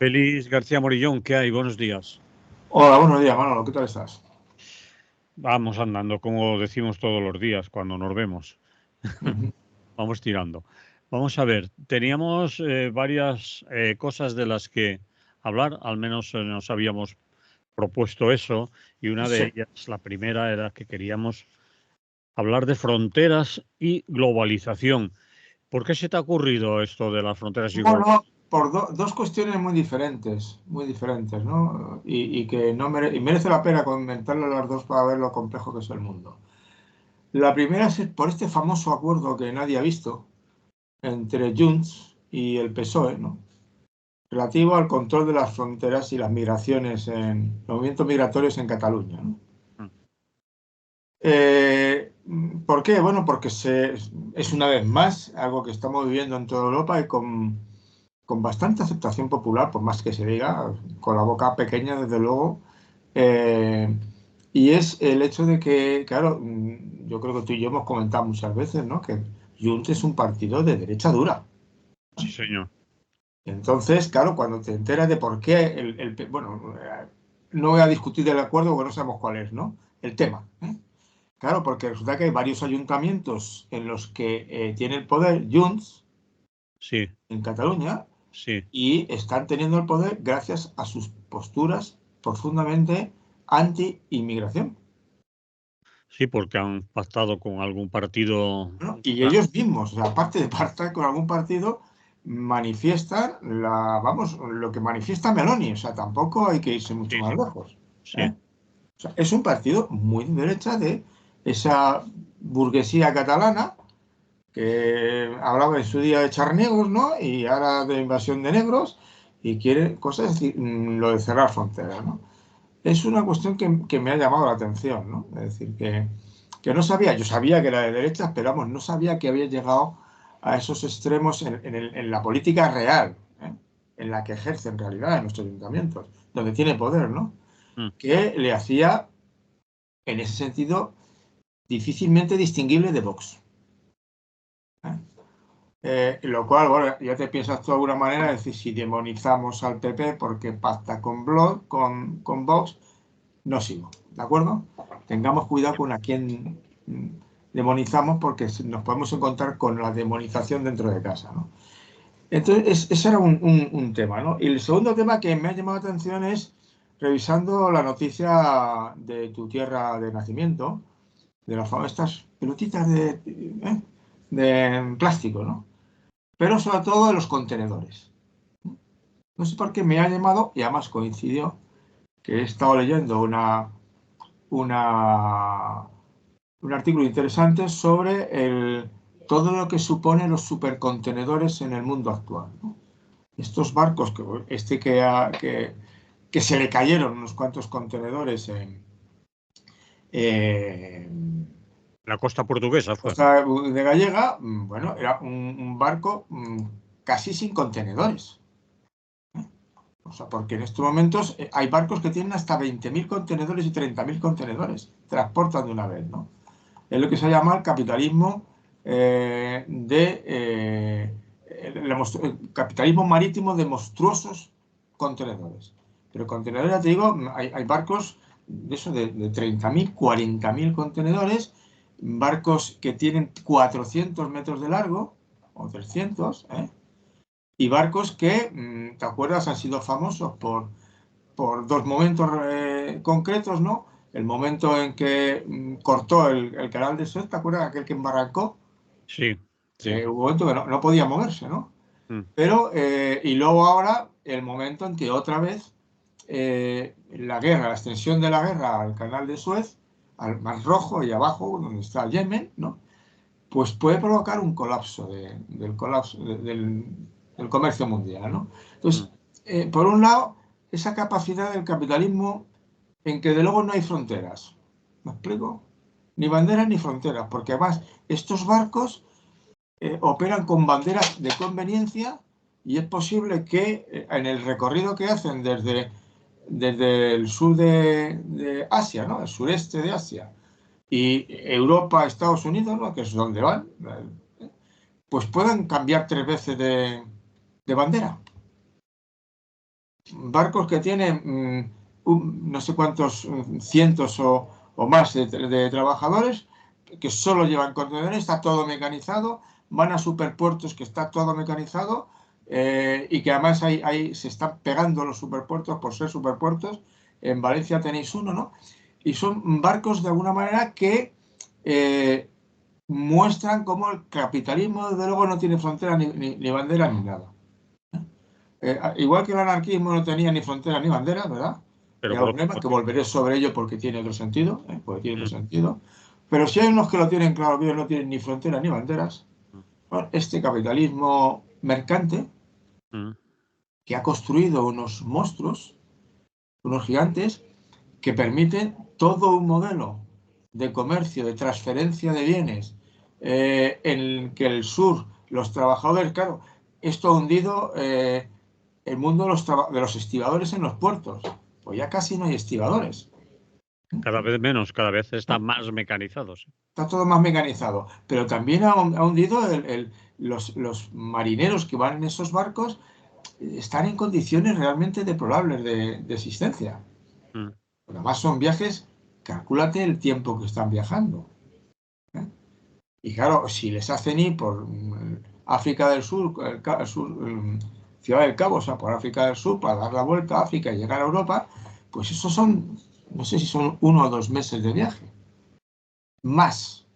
Félix García Morillón, ¿qué hay? Buenos días. Hola, buenos días, Manolo, ¿qué tal estás? Vamos andando, como decimos todos los días cuando nos vemos. Vamos tirando. Vamos a ver, teníamos varias cosas de las que hablar, al menos nos habíamos propuesto eso, y una de Sí. ellas, la primera, era que queríamos hablar de fronteras y globalización. ¿Por qué se te ha ocurrido esto de las fronteras y Bueno, globalización? por dos cuestiones muy diferentes, ¿no? Y que no merece la pena comentarle las dos para ver lo complejo que es el mundo. La primera es por este famoso acuerdo que nadie ha visto entre Junts y el PSOE, ¿no? Relativo al control de las fronteras y las migraciones los movimientos migratorios en Cataluña, ¿no? ¿Por qué? Bueno, porque es una vez más algo que estamos viviendo en toda Europa y con bastante aceptación popular, por más que se diga, con la boca pequeña, desde luego. Eh, y es el hecho de que, claro, yo creo que tú y yo hemos comentado muchas veces, ¿no? Que Junts es un partido de derecha dura. Sí, señor. Entonces, claro, cuando te enteras de por qué, bueno, no voy a discutir del acuerdo porque no sabemos cuál es, ¿no? El tema, ¿eh? Claro, porque resulta que hay varios ayuntamientos en los que tiene el poder Junts Sí, en Cataluña sí. y están teniendo el poder gracias a sus posturas profundamente anti-inmigración, Sí, porque han pactado con algún partido. ¿no? Y ellos mismos, o sea, aparte de pactar con algún partido, manifiestan vamos, lo que manifiesta Meloni, o sea, tampoco hay que irse mucho Sí, más sí, lejos, sí, ¿eh? O sea, es un partido muy de derecha de esa burguesía catalana que hablaba en su día de charnegos, ¿no? Y ahora de invasión de negros y quiere cosas, es decir, lo de cerrar fronteras, ¿no? Es una cuestión que me ha llamado la atención, ¿no? Es decir, que no sabía, yo sabía que era de derechas, pero vamos, no sabía que había llegado a esos extremos en la política real, ¿eh? En la que ejerce en realidad en nuestros ayuntamientos, donde tiene poder, ¿no? mm, Que le hacía, en ese sentido, difícilmente distinguible de Vox, ¿eh? Lo cual, bueno, ya te piensas tú de alguna manera, es decir, si demonizamos al PP porque pacta con Vox, no sigo, ¿de acuerdo? Tengamos cuidado con a quién demonizamos porque nos podemos encontrar con la demonización dentro de casa, ¿no? Entonces, ese era un tema, ¿no? Y el segundo tema que me ha llamado la atención es, revisando la noticia de tu tierra de nacimiento, de las famosas pelotitas de plástico, ¿no? Pero sobre todo de los contenedores. No sé por qué me ha llamado, y además coincidió, que he estado leyendo una, un artículo interesante sobre todo lo que supone los supercontenedores en el mundo actual, ¿no? Estos barcos, que se le cayeron unos cuantos contenedores en la costa portuguesa fue. costa de Gallega, bueno, era un barco casi sin contenedores. O sea, porque en estos momentos hay barcos que tienen hasta 20.000 contenedores y 30.000 contenedores, transportan de una vez, ¿no? Es lo que se llama el capitalismo el capitalismo marítimo de monstruosos contenedores. Pero contenedores, ya te digo, hay barcos de eso, de 30.000, 40.000 contenedores, barcos que tienen 400 metros de largo, o 300, ¿eh? Y barcos que, ¿te acuerdas?, han sido famosos por dos momentos concretos, ¿no? El momento en que cortó el canal de Suez, ¿te acuerdas? Aquel que embarrancó. Sí, sí. Hubo un momento que no podía moverse, ¿no? mm, Pero, y luego ahora, el momento en que otra vez la guerra, la extensión de la guerra al canal de Suez, al Mar Rojo y abajo, donde está Yemen, ¿no? Pues puede provocar un colapso del comercio mundial, ¿no? mm. Entonces, por un lado, esa capacidad del capitalismo en que de luego no hay fronteras. ¿Me explico? Ni banderas ni fronteras, porque además estos barcos operan con banderas de conveniencia y es posible que en el recorrido que hacen desde el sur de Asia, ¿no? El sureste de Asia, y Europa, Estados Unidos, ¿no? Que es donde van, pues puedan cambiar 3 veces de bandera. barcos que tienen no sé cuántos cientos o más de trabajadores que solo llevan contenedores, está todo mecanizado, van a superpuertos que está todo mecanizado y que además se están pegando los superpuertos por ser superpuertos. En Valencia tenéis uno, ¿no? Y son barcos de alguna manera que muestran cómo el capitalismo desde luego no tiene frontera ni bandera ni nada. Igual que el anarquismo no tenía ni fronteras ni banderas, ¿verdad? Pero Y por algún otro problema, que lado, volveré sobre ello porque tiene otro sentido, porque tiene otro sentido. Pero si hay unos que lo tienen claro, que ellos no tienen ni fronteras ni banderas, bueno, este capitalismo mercante que ha construido unos monstruos, unos gigantes, que permiten todo un modelo de comercio, de transferencia de bienes, en que el sur, los trabajadores, claro, esto ha hundido el mundo de los estibadores en los puertos. Pues ya casi no hay estibadores. cada vez menos, cada vez están más mecanizados. Está todo más mecanizado. Pero también ha hundido los marineros que van en esos barcos, están en condiciones realmente deplorables de existencia. Además son viajes, calcúlate el tiempo que están viajando. Y claro, si les hacen ir por África del Sur, Ciudad del Cabo, o sea, por África del Sur, para dar la vuelta a África y llegar a Europa, pues eso son, no sé si son 1 o 2 meses de viaje. Más.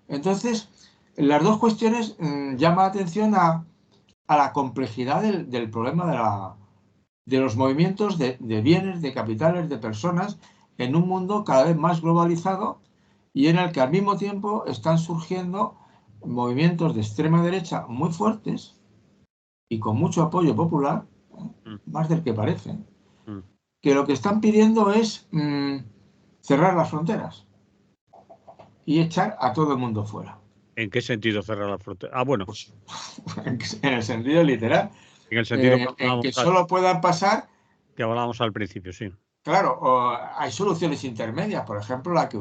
Entonces, las dos cuestiones llaman la atención a la complejidad del problema de los movimientos de bienes, de capitales, de personas, en un mundo cada vez más globalizado y en el que al mismo tiempo están surgiendo movimientos de extrema derecha muy fuertes y con mucho apoyo popular, más del que parece, que lo que están pidiendo es cerrar las fronteras y echar a todo el mundo fuera. ¿En qué sentido cerrar la frontera? Ah, bueno. Pues, en el sentido literal, En el sentido en que solo puedan pasar. Que hablábamos al principio, sí. Claro, hay soluciones intermedias, por ejemplo, la que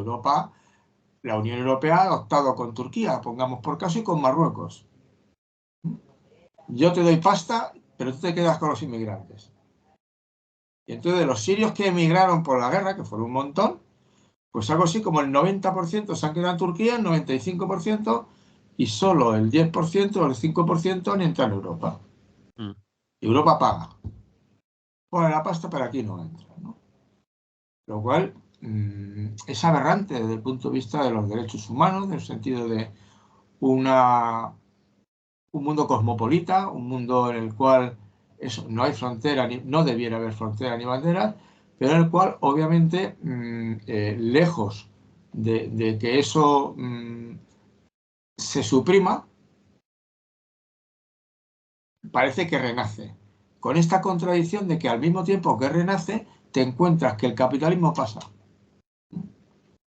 la Unión Europea ha adoptado con Turquía, pongamos por caso, y con Marruecos. Yo te doy pasta, pero tú te quedas con los inmigrantes. Y entonces los sirios que emigraron por la guerra, que fueron un montón, pues algo así como el 90% se han quedado en Turquía, el 95%, y solo el 10% o el 5% han entrado en Europa. Europa paga. Pone la pasta, pero aquí no entra, ¿no? Lo cual es aberrante desde el punto de vista de los derechos humanos, en el sentido de un mundo cosmopolita, un mundo en el cual no hay frontera, no debiera haber frontera ni bandera, pero en el cual obviamente lejos de que eso se suprima, parece que renace. Con esta contradicción de que al mismo tiempo que renace, te encuentras que el capitalismo pasa.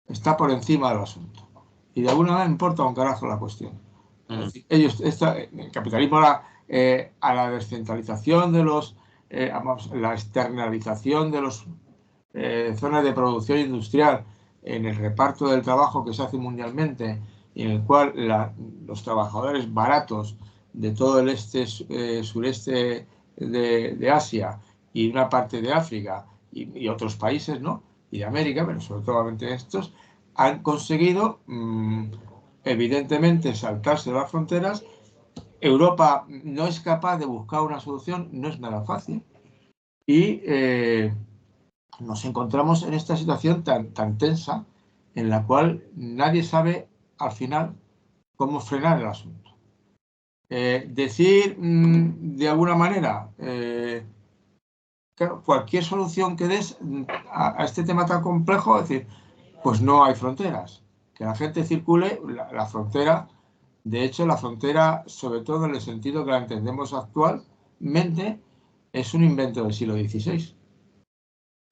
Está por encima del asunto. Y de alguna manera importa un carajo la cuestión. Es decir, el capitalismo a la descentralización de la externalización de las zonas de producción industrial, en el reparto del trabajo que se hace mundialmente, y en el cual los trabajadores baratos de todo el sureste de Asia y una parte de África y otros países, ¿no? Y de América, pero sobre todo estos, han conseguido evidentemente saltarse las fronteras. Europa no es capaz de buscar una solución, no es nada fácil. Y nos encontramos en esta situación tan tensa en la cual nadie sabe al final cómo frenar el asunto. Decir de alguna manera, claro, cualquier solución que des a este tema tan complejo, es decir, pues no hay fronteras. Que la gente circule, la frontera, de hecho, la frontera, sobre todo en el sentido que la entendemos actualmente, es un invento del siglo XVI.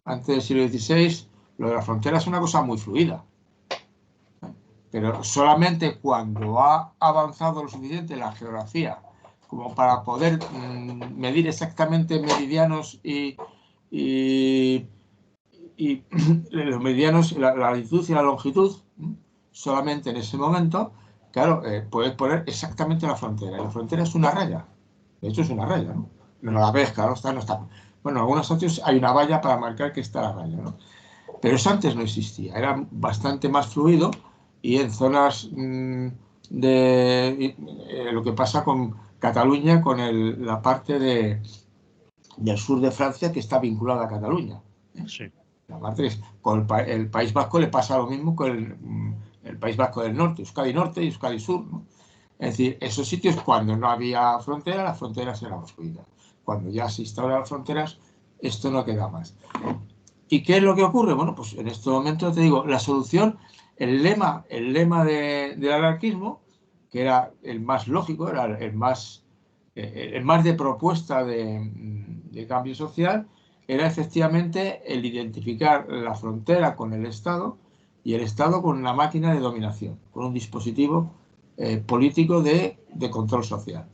Antes del siglo XVI, lo de la frontera es una cosa muy fluida. Pero solamente cuando ha avanzado lo suficiente la geografía como para poder medir exactamente meridianos y los meridianos, la latitud y la longitud, solamente en ese momento, claro, puedes poner exactamente la frontera. Y la frontera es una raya. De hecho, es una raya, ¿no? No la ves, claro, no está. Bueno, en algunos sitios hay una valla para marcar que está la raya, ¿no? Pero eso antes no existía, era bastante más fluido y en zonas de lo que pasa con Cataluña, con la parte del sur de Francia que está vinculada a Cataluña. Sí. La parte es, con el País Vasco le pasa lo mismo con el País Vasco del Norte, Euskadi Norte y Euskadi Sur, ¿no? Es decir, esos sitios cuando no había frontera, las fronteras eran fluidas. Cuando ya se instauran las fronteras, esto no queda más. ¿Y qué es lo que ocurre? Bueno, pues en este momento te digo, la solución, el lema del anarquismo, que era el más lógico, era el más de propuesta de cambio social, era efectivamente el identificar la frontera con el Estado y el Estado con una máquina de dominación, con un dispositivo político de control social.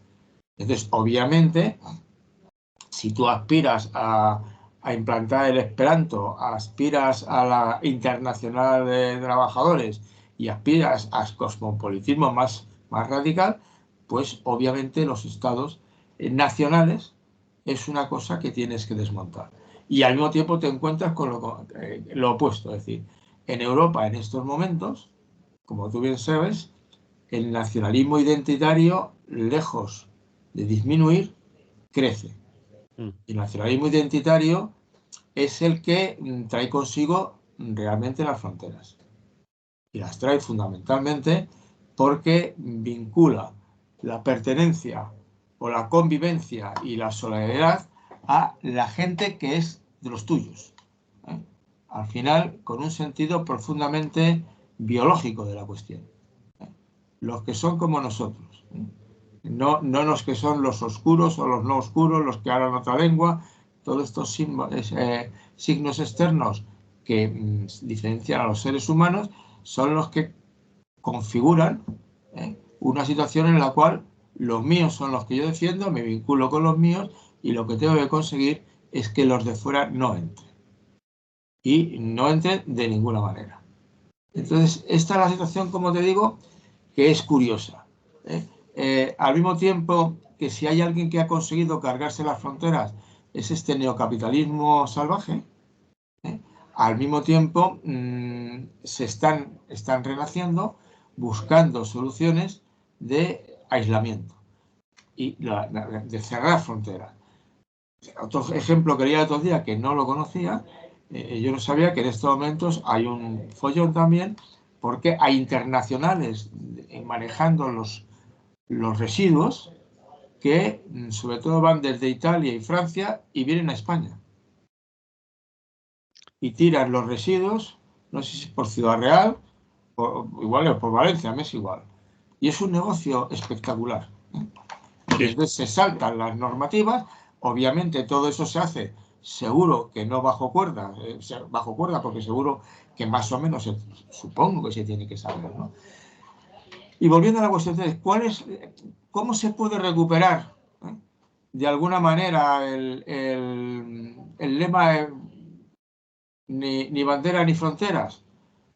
Entonces, obviamente, si tú aspiras a implantar el Esperanto, aspiras a la internacional de trabajadores y aspiras al cosmopolitismo más radical, pues obviamente los estados nacionales es una cosa que tienes que desmontar. Y al mismo tiempo te encuentras con lo opuesto, es decir, en Europa en estos momentos, como tú bien sabes, el nacionalismo identitario, lejos de disminuir, crece. Mm. Y el nacionalismo identitario es el que trae consigo realmente las fronteras. Y las trae fundamentalmente porque vincula la pertenencia o la convivencia y la solidaridad a la gente que es de los tuyos. ¿eh? Al final, con un sentido profundamente biológico de la cuestión. ¿eh? Los que son como nosotros. No los que son los oscuros o los no oscuros, los que hablan otra lengua, todos estos signos externos que diferencian a los seres humanos son los que configuran una situación en la cual los míos son los que yo defiendo, me vinculo con los míos y lo que tengo que conseguir es que los de fuera no entren. Y no entren de ninguna manera. Entonces, esta es la situación, como te digo, que es curiosa. Al mismo tiempo que si hay alguien que ha conseguido cargarse las fronteras es este neocapitalismo salvaje, ¿eh? Al mismo tiempo se están renaciendo buscando soluciones de aislamiento y de cerrar fronteras. Otro ejemplo que leí el otro día que no lo conocía, yo no sabía que en estos momentos hay un follón también porque hay internacionales manejando los residuos que sobre todo van desde Italia y Francia y vienen a España. Y tiran los residuos, no sé si por Ciudad Real, igual es por Valencia, me es igual. Y es un negocio espectacular. Y Sí, entonces se saltan las normativas, obviamente todo eso se hace seguro que no bajo cuerda, porque seguro que más o menos supongo que se tiene que saber, ¿no? Y volviendo a la cuestión de ¿cómo se puede recuperar de alguna manera el lema ni bandera ni fronteras?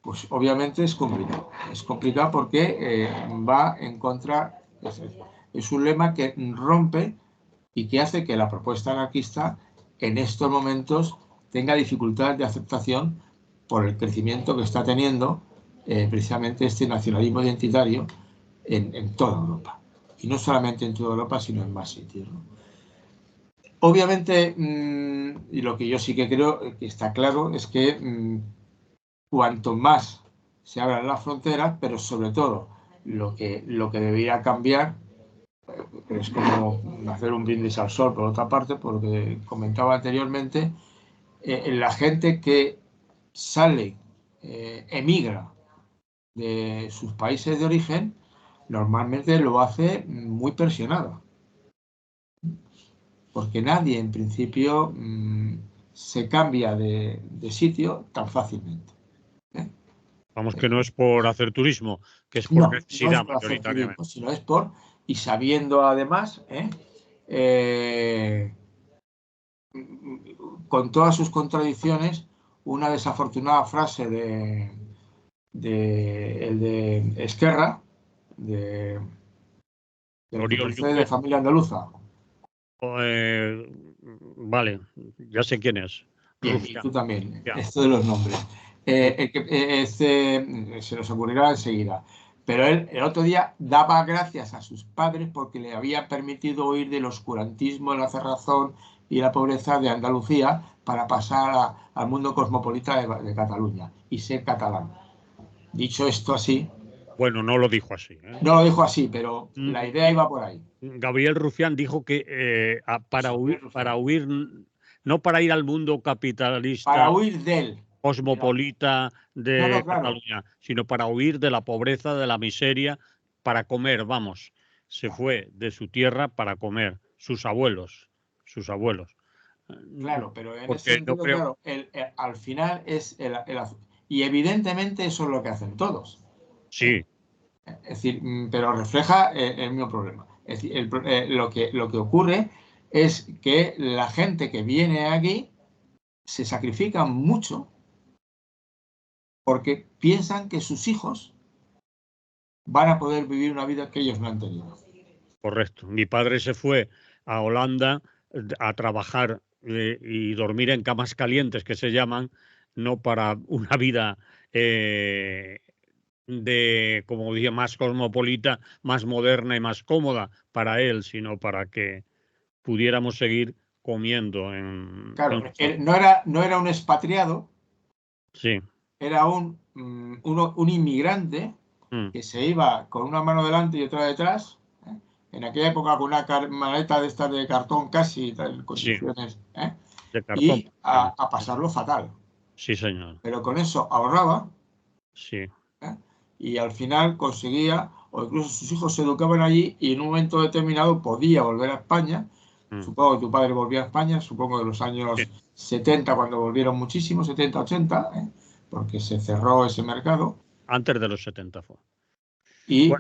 Pues obviamente es complicado. Es complicado porque va en contra, es un lema que rompe y que hace que la propuesta anarquista en estos momentos tenga dificultades de aceptación por el crecimiento que está teniendo precisamente este nacionalismo identitario en toda Europa. Y no solamente en toda Europa, sino en más sitios, ¿no? Obviamente, y lo que yo sí que creo que está claro es que cuanto más se abran las fronteras, pero sobre todo lo que debería cambiar es como hacer un brindis al sol, por otra parte, porque comentaba anteriormente, la gente que sale, emigra de sus países de origen, normalmente lo hace muy presionada, porque nadie en principio se cambia de sitio tan fácilmente. ¿eh? vamos, que no es por hacer turismo, que es por No es necesidad por hacer turismo, mayoritariamente. sino es y sabiendo además, eh, con todas sus contradicciones, una desafortunada frase el de Esquerra, de lo que Oriol procede de Junqueras. familia andaluza, Vale, ya sé quién es. Bien, y Rufián. tú también, Ya. esto de los nombres. Se nos ocurrirá enseguida. Pero él el otro día daba gracias a sus padres porque le había permitido huir del oscurantismo, la cerrazón y la pobreza de Andalucía para pasar al mundo cosmopolita de Cataluña y ser catalán. Dicho esto así, Bueno, no lo dijo así, ¿eh? no lo dijo así, pero la Mm, idea iba por ahí. Gabriel Rufián dijo que Sobre para Rufián. huir, no para ir al mundo Para capitalista, huir de él. cosmopolita No, no, de claro. Cataluña, sino para huir de la pobreza, de la miseria, para comer, vamos. Se fue de su tierra para comer, sus abuelos, sus abuelos. Claro, pero en ese Porque no sentido, creo, claro, al final es y evidentemente eso es lo que hacen todos. ¿Eh? sí, Es decir, pero refleja el mismo problema. Es decir, lo que ocurre es que la gente que viene aquí se sacrifica mucho porque piensan que sus hijos van a poder vivir una vida que ellos no han tenido. correcto. Mi padre se fue a Holanda a trabajar y dormir en camas calientes, que se llaman, no para una vida como dije, más cosmopolita, más moderna y más cómoda para él, sino para que pudiéramos seguir comiendo en Claro, nuestra... no era un expatriado, Sí, era un inmigrante mm, que se iba con una mano delante y otra detrás, ¿eh? En aquella época con una maleta de estas de cartón casi, en sí, condiciones, ¿eh? de cartón. Y a pasarlo fatal. Sí, señor. Pero con eso ahorraba, Sí, ¿eh? Y al final conseguía, o incluso sus hijos se educaban allí y en un momento determinado podía volver a España. mm, Supongo que tu padre volvió a España, supongo de los sí. años 70 cuando volvieron muchísimos, 70, 80, ¿eh? Porque se cerró ese mercado. Antes de los 70 fue. Bueno, Y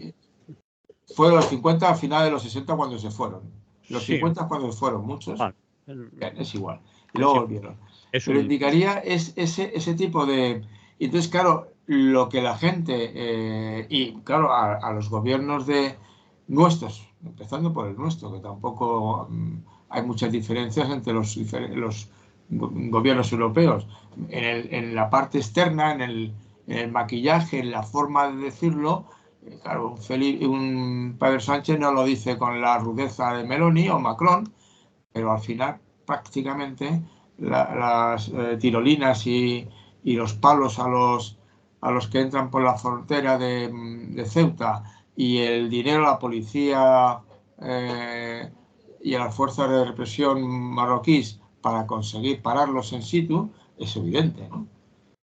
fue de los 50 al final de los 60 cuando se fueron. Los sí, 50 cuando fueron muchos, vale. bien, es igual. Y luego Sí, volvieron. es Pero un... indicaría ese tipo de... Entonces, claro, lo que la gente, y claro, a los gobiernos de nuestros, empezando por el nuestro, que tampoco hay muchas diferencias entre los gobiernos europeos, en la parte externa, en el maquillaje, en la forma de decirlo. Claro, un Pedro Sánchez no lo dice con la rudeza de Meloni o Macron, pero al final prácticamente las tirolinas y los palos a los que entran por la frontera de Ceuta y el dinero a la policía eh, y a las fuerzas de represión marroquíes para conseguir pararlos en situ es evidente, ¿no?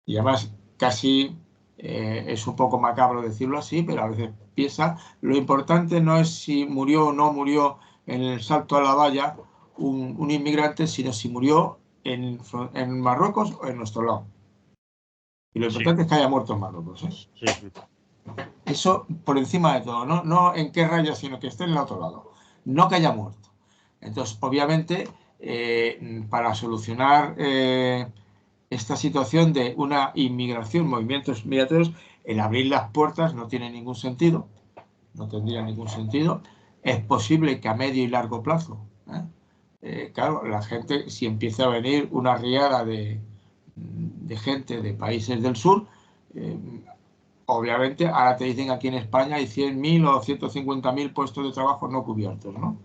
Y además casi es un poco macabro decirlo así, pero a veces piensa, lo importante no es si murió o no murió en el salto a la valla un inmigrante, sino si murió en Marruecos o en nuestro lado. Y lo Sí, importante es que haya muerto en Marruecos, ¿eh? sí, sí. Eso por encima de todo, no en qué raya, sino que esté en el otro lado. No que haya muerto. Entonces, obviamente, para solucionar esta situación de una inmigración, movimientos migratorios, el abrir las puertas no tiene ningún sentido, no tendría ningún sentido. Es posible que a medio y largo plazo, claro, la gente, si empieza a venir una riada de gente de países del sur, eh, obviamente ahora te dicen aquí en España hay 100.000 o 150.000 puestos de trabajo no cubiertos, ¿no?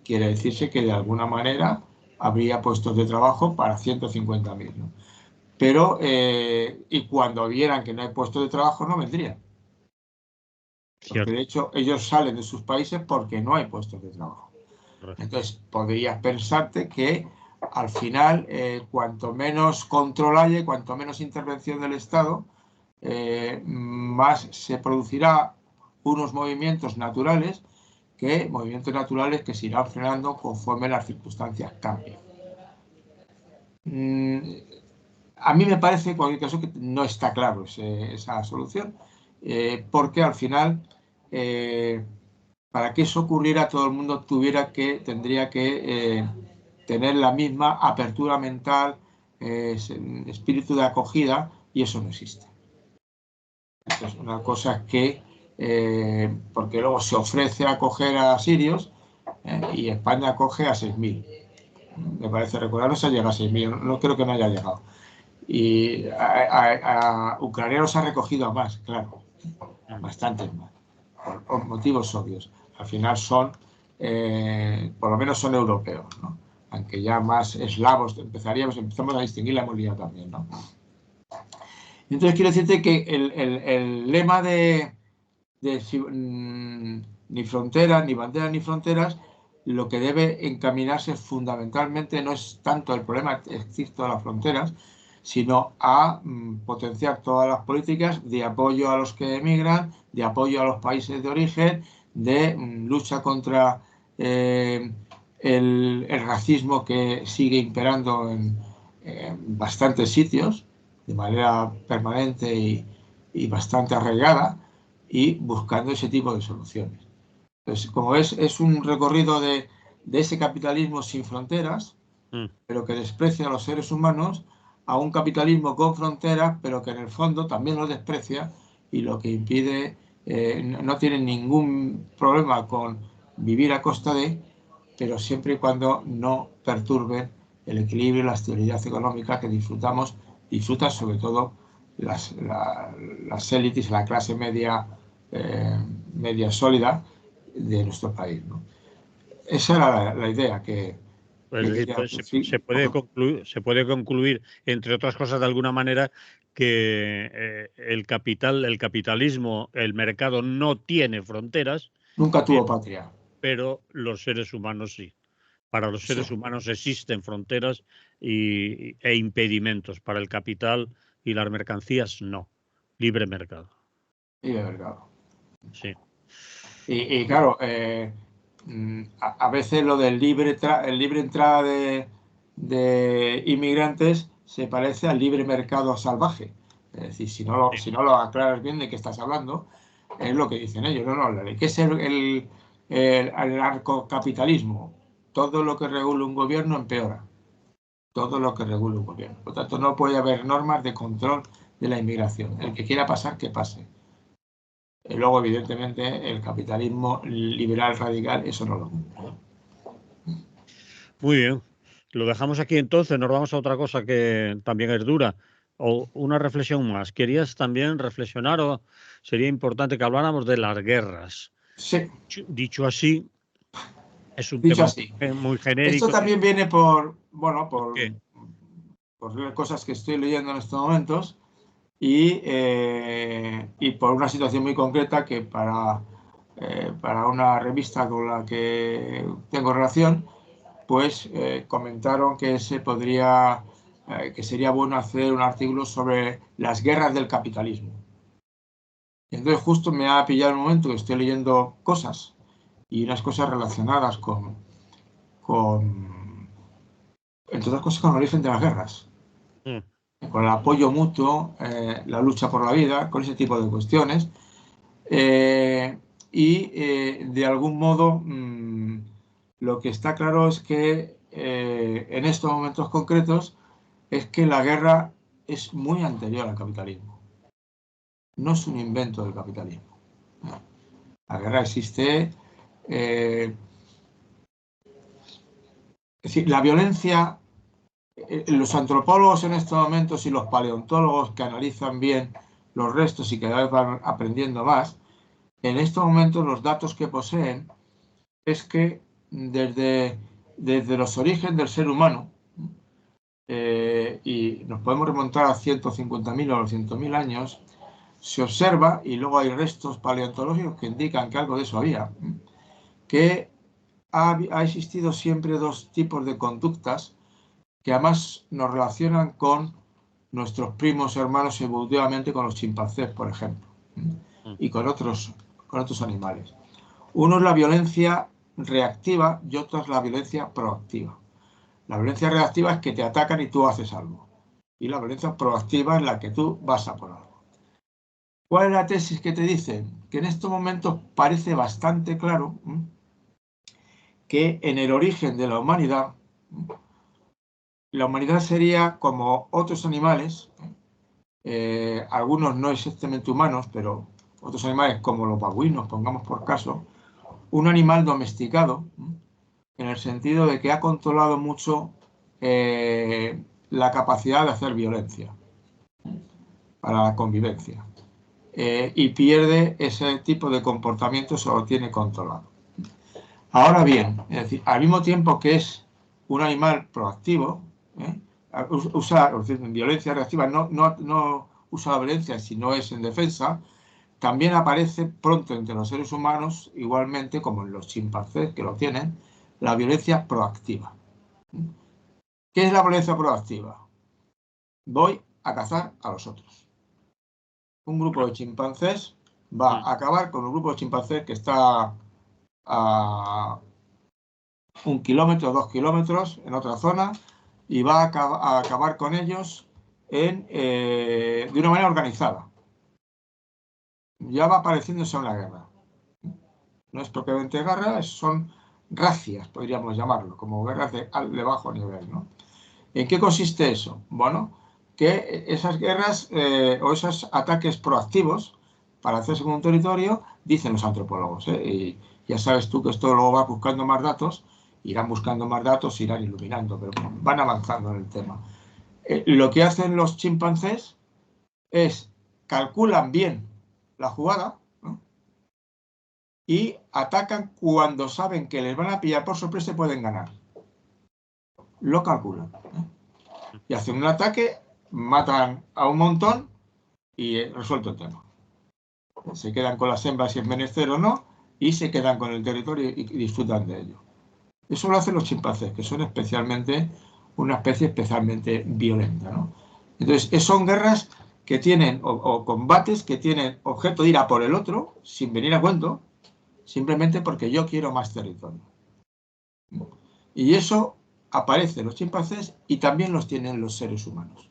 Quiere decirse que de alguna manera habría puestos de trabajo para 150.000, ¿no? Pero, y cuando vieran que no hay puestos de trabajo, no vendrían. Porque de Cierto. hecho ellos salen de sus países porque no hay puestos de trabajo. Correcto. Entonces, podrías pensarte que al final, cuanto menos control haya, cuanto menos intervención del Estado, más se producirá unos movimientos naturales que se irán frenando conforme las circunstancias cambien. A mí me parece, en cualquier caso, que no está claro esa solución, porque al final, para que eso ocurriera, todo el mundo tendría que tener la misma apertura mental, espíritu de acogida, y eso no existe. Entonces, una cosa es que, porque luego se ofrece acoger a sirios, y España acoge a 6.000. Me parece recordar, no se llega a 6.000, no creo que no haya llegado. Y a ucranianos ha recogido a más, claro, bastantes más, por motivos obvios. Al final son, por lo menos son europeos, ¿no? Aunque ya más eslavos empezamos a distinguir la movilidad también, ¿no? Entonces quiero decirte que el lema de ni fronteras, ni banderas, ni fronteras, lo que debe encaminarse fundamentalmente no es tanto el problema estricto de las fronteras, sino a potenciar todas las políticas de apoyo a los que emigran, de apoyo a los países de origen, de lucha contra el racismo que sigue imperando en bastantes sitios de manera permanente y bastante arraigada, y buscando ese tipo de soluciones. Entonces, como ves, es un recorrido de ese capitalismo sin fronteras, pero que desprecia a los seres humanos, a un capitalismo con fronteras, pero que en el fondo también los desprecia, y lo que impide, no tiene ningún problema con vivir a costa de, pero siempre y cuando no perturben el equilibrio y la estabilidad económica que disfrutan sobre todo las élites, la clase media, media sólida de nuestro país, ¿no? Esa era la idea que Es decir, quería pues, decir. se puede concluir, entre otras cosas, de alguna manera, que el capitalismo, el mercado no tiene fronteras, Nunca tuvo patria. pero los seres humanos sí. Para los seres humanos existen fronteras e impedimentos. Para el capital y las mercancías, no. Libre mercado. Libre mercado. Sí. Y claro, a veces lo del libre entrada de inmigrantes se parece al libre mercado salvaje. Es decir, si no lo aclaras bien de qué estás hablando, es lo que dicen ellos. ¿Qué es el anarcocapitalismo? Todo lo que regula un gobierno empeora. Todo lo que regula un gobierno. Por tanto, no puede haber normas de control de la inmigración. El que quiera pasar, que pase. Luego, evidentemente, el capitalismo liberal radical, eso no lo cumple. Muy bien. Lo dejamos aquí entonces, nos vamos a otra cosa que también es dura. O una reflexión más. ¿Querías también reflexionar o sería importante que habláramos de las guerras? Sí. Dicho así, es un Dicho tema así. muy Esto genérico. también viene por ¿Qué? cosas que estoy leyendo en estos momentos y por una situación muy concreta que para una revista con la que tengo relación, pues comentaron que que sería bueno hacer un artículo sobre las guerras del capitalismo. Y entonces justo me ha pillado el momento que estoy leyendo cosas, y unas cosas relacionadas entre otras cosas, con el origen de las guerras, con el apoyo mutuo, la lucha por la vida, con ese tipo de cuestiones. De algún modo, lo que está claro es que en estos momentos concretos es que la guerra es muy anterior al capitalismo. No es un invento del capitalismo. La guerra existe. Es decir, la violencia, los antropólogos en estos momentos y los paleontólogos que analizan bien los restos y que cada vez van aprendiendo más, en estos momentos los datos que poseen es que desde los orígenes del ser humano, y nos podemos remontar a 150.000 o 200.000 años, se observa, y luego hay restos paleontológicos que indican que algo de eso había, que ha existido siempre dos tipos de conductas que además nos relacionan con nuestros primos hermanos evolutivamente, con los chimpancés, por ejemplo, y con otros animales. Uno es la violencia reactiva y otro es la violencia proactiva. La violencia reactiva es que te atacan y tú haces algo. Y la violencia proactiva es la que tú vas a por algo. ¿Cuál es la tesis que te dicen? Que en estos momentos parece bastante claro que en el origen de la humanidad sería como otros animales, algunos no exactamente humanos, pero otros animales como los babuinos, pongamos por caso, un animal domesticado en el sentido de que ha controlado mucho la capacidad de hacer violencia para la convivencia. Y pierde ese tipo de comportamiento, se lo tiene controlado. Ahora bien, es decir, al mismo tiempo que es un animal proactivo, usa violencia reactiva, no usa la violencia si no es en defensa, también aparece pronto entre los seres humanos, igualmente como en los chimpancés que lo tienen, la violencia proactiva. ¿Qué es la violencia proactiva? Voy a cazar a los otros. Un grupo de chimpancés va a acabar con un grupo de chimpancés que está a 1 kilómetro, 2 kilómetros en otra zona y va a acabar con ellos de una manera organizada. Ya va pareciéndose a una guerra. No es propiamente guerra, son racias, podríamos llamarlo, como guerras de bajo nivel, ¿no? ¿En qué consiste eso? Bueno, que esas guerras o esos ataques proactivos para hacerse con un territorio, dicen los antropólogos, y ya sabes tú que esto luego va buscando más datos, irán buscando más datos, irán iluminando, pero van avanzando en el tema. Lo que hacen los chimpancés es calculan bien la jugada, ¿no? Y atacan cuando saben que les van a pillar por sorpresa y pueden ganar. Lo calculan, y hacen un ataque, matan a un montón y resuelto el tema. Se quedan con las hembras si es menester o no, y se quedan con el territorio y disfrutan de ello. Eso lo hacen los chimpancés, que son una especie especialmente violenta, ¿no? Entonces, son guerras que tienen, o combates que tienen objeto de ir a por el otro, sin venir a cuento, simplemente porque yo quiero más territorio. Y eso aparece en los chimpancés y también los tienen los seres humanos.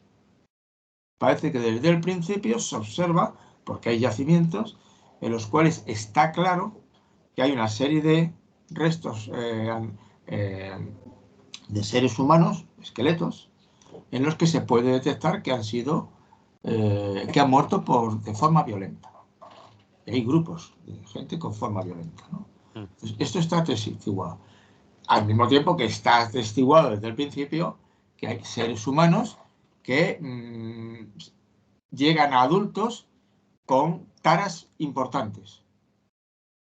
Parece que desde el principio se observa, porque hay yacimientos en los cuales está claro que hay una serie de restos de seres humanos, esqueletos, en los que se puede detectar que que han muerto de forma violenta. Y hay grupos de gente con forma violenta, ¿no? Entonces, esto está atestiguado. Al mismo tiempo que está atestiguado desde el principio que hay seres humanos que llegan a adultos con taras importantes.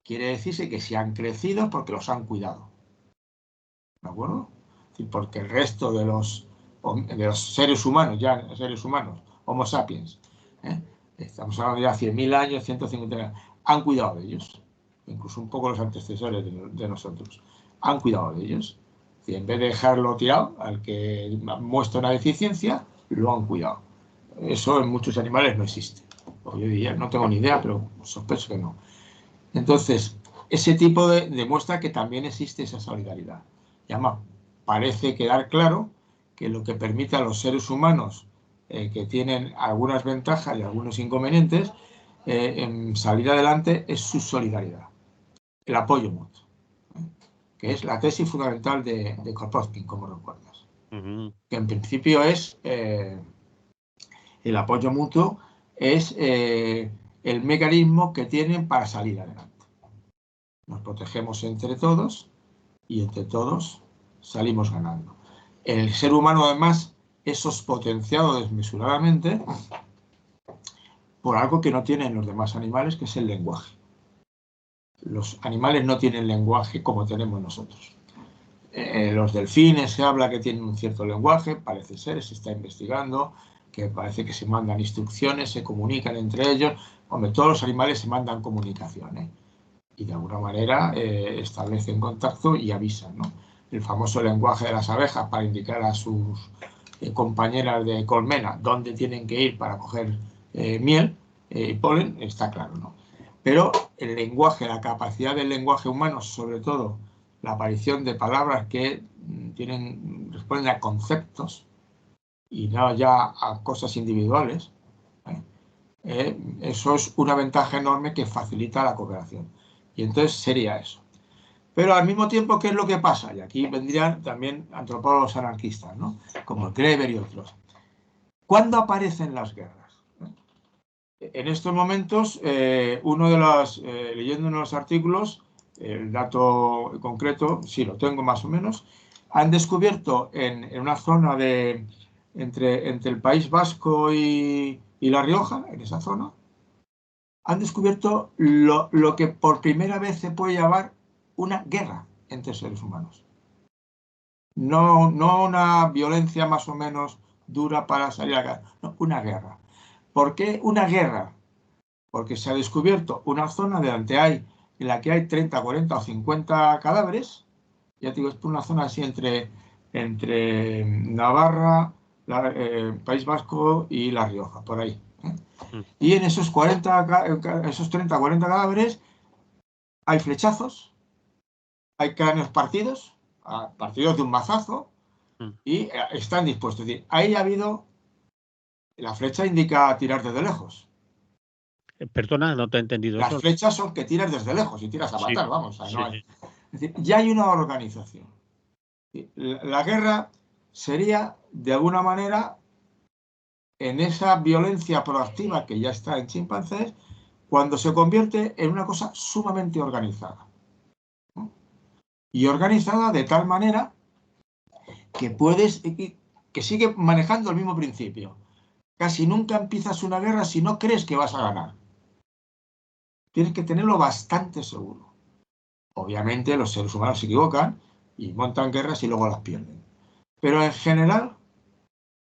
Quiere decirse que se han crecido porque los han cuidado. ¿De acuerdo? Porque el resto de los seres humanos, Homo sapiens, estamos hablando ya de 100.000 años, 150 años, han cuidado de ellos. Incluso un poco los antecesores de nosotros. Han cuidado de ellos. Y en vez de dejarlo tirado, al que muestra una deficiencia, lo han cuidado. Eso en muchos animales no existe. Yo diría, no tengo ni idea, pero sospecho que no. Entonces, ese tipo demuestra que también existe esa solidaridad. Y además, parece quedar claro que lo que permite a los seres humanos que tienen algunas ventajas y algunos inconvenientes en salir adelante es su solidaridad, el apoyo mutuo, que es la tesis fundamental de Kropotkin, como recuerdas. Que en principio es el apoyo mutuo es el mecanismo que tienen para salir adelante. Nos protegemos entre todos y entre todos salimos ganando. El ser humano, además, es potenciado desmesuradamente por algo que no tienen los demás animales, que es el lenguaje. Los animales no tienen lenguaje como tenemos nosotros. Los delfines se habla que tienen un cierto lenguaje, parece ser, se está investigando, que parece que se mandan instrucciones, se comunican entre ellos. Hombre, todos los animales se mandan comunicaciones y de alguna manera establecen contacto y avisan, ¿no? El famoso lenguaje de las abejas para indicar a sus compañeras de colmena dónde tienen que ir para coger miel y polen, está claro, ¿no? Pero el lenguaje, la capacidad del lenguaje humano, sobre todo la aparición de palabras que responden a conceptos y no ya a cosas individuales, eso es una ventaja enorme que facilita la cooperación. Y entonces sería eso. Pero al mismo tiempo, ¿qué es lo que pasa? Y aquí vendrían también antropólogos anarquistas, ¿no? Como Greber y otros. ¿Cuándo aparecen las guerras? En estos momentos, leyendo uno de los artículos, el dato concreto, sí lo tengo más o menos, han descubierto en una zona entre el País Vasco y La Rioja, en esa zona, han descubierto lo que por primera vez se puede llamar una guerra entre seres humanos. No una violencia más o menos dura para salir a la guerra, no, una guerra. ¿Por qué una guerra? Porque se ha descubierto una zona en la que hay 30, 40 o 50 cadáveres. Ya te digo, es una zona así entre Navarra, País Vasco y La Rioja, por ahí. Y en esos 30, 40 cadáveres hay flechazos, hay cráneos partidos de un mazazo, y están dispuestos. Es decir, ahí ha habido, la flecha indica tirar desde lejos. Perdona, no te he entendido Las eso. flechas son que tiras desde lejos y tiras a matar, Sí, vamos. sí, No hay. sí. Es decir, ya hay una organización. La guerra sería, de alguna manera, en esa violencia proactiva que ya está en chimpancés, cuando se convierte en una cosa sumamente organizada. ¿No? Y organizada de tal manera que sigue manejando el mismo principio. Casi nunca empiezas una guerra si no crees que vas a ganar. Tienes que tenerlo bastante seguro. Obviamente los seres humanos se equivocan y montan guerras y luego las pierden. Pero en general,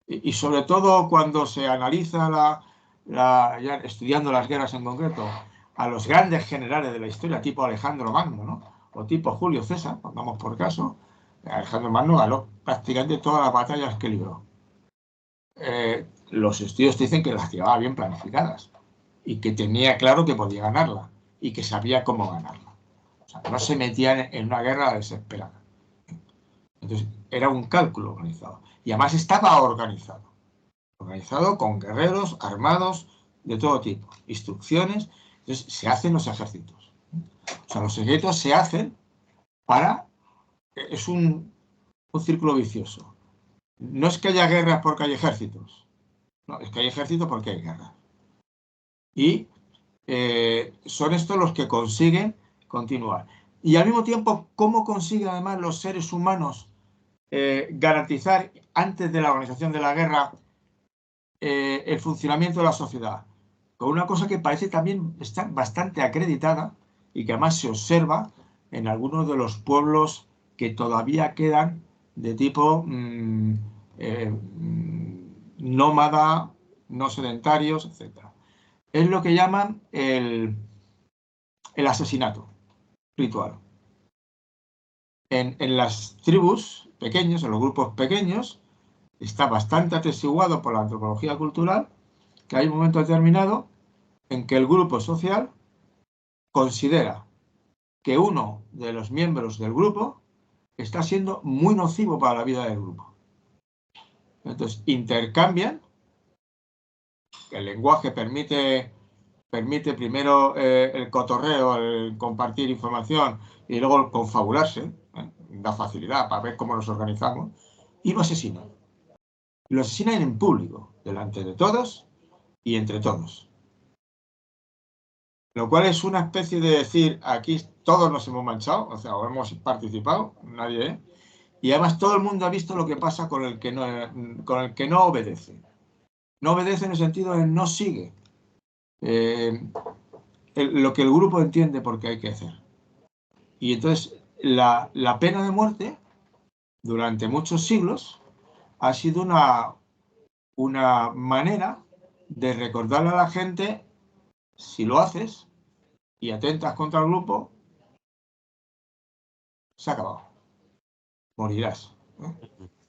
y sobre todo cuando se analiza ya estudiando las guerras en concreto, a los grandes generales de la historia, tipo Alejandro Magno, ¿no? O tipo Julio César, pongamos por caso, Alejandro Magno ganó prácticamente todas las batallas que libró. Los estudios dicen que las llevaba bien planificadas y que tenía claro que podía ganarla y que sabía cómo ganarla. O sea, no se metía en una guerra desesperada. Entonces, era un cálculo organizado. Y además estaba organizado. Organizado con guerreros armados de todo tipo, instrucciones. Entonces, se hacen los ejércitos. O sea, los ejércitos se hacen para... Es un círculo vicioso. No es que haya guerras porque hay ejércitos. No, es que hay ejércitos porque hay guerras. Y son estos los que consiguen continuar. Y al mismo tiempo, ¿cómo consiguen además los seres humanos garantizar antes de la organización de la guerra el funcionamiento de la sociedad? Con una cosa que parece también estar bastante acreditada y que además se observa en algunos de los pueblos que todavía quedan de tipo nómada, no sedentarios, etc. Es lo que llaman el asesinato ritual. En las tribus pequeñas, en los grupos pequeños, está bastante atestiguado por la antropología cultural que hay un momento determinado en que el grupo social considera que uno de los miembros del grupo está siendo muy nocivo para la vida del grupo. Entonces intercambian, el lenguaje permite primero el cotorreo, el compartir información y luego el confabularse, da facilidad para ver cómo nos organizamos, y lo asesinan. Lo asesinan en público, delante de todos y entre todos. Lo cual es una especie de decir, aquí todos nos hemos manchado, o sea, o hemos participado, nadie, y además todo el mundo ha visto lo que pasa con el que no obedece. No obedece en el sentido de no sigue lo que el grupo entiende porque hay que hacer. Y entonces la pena de muerte durante muchos siglos ha sido una manera de recordarle a la gente, si lo haces y atentas contra el grupo, se ha acabado. Morirás.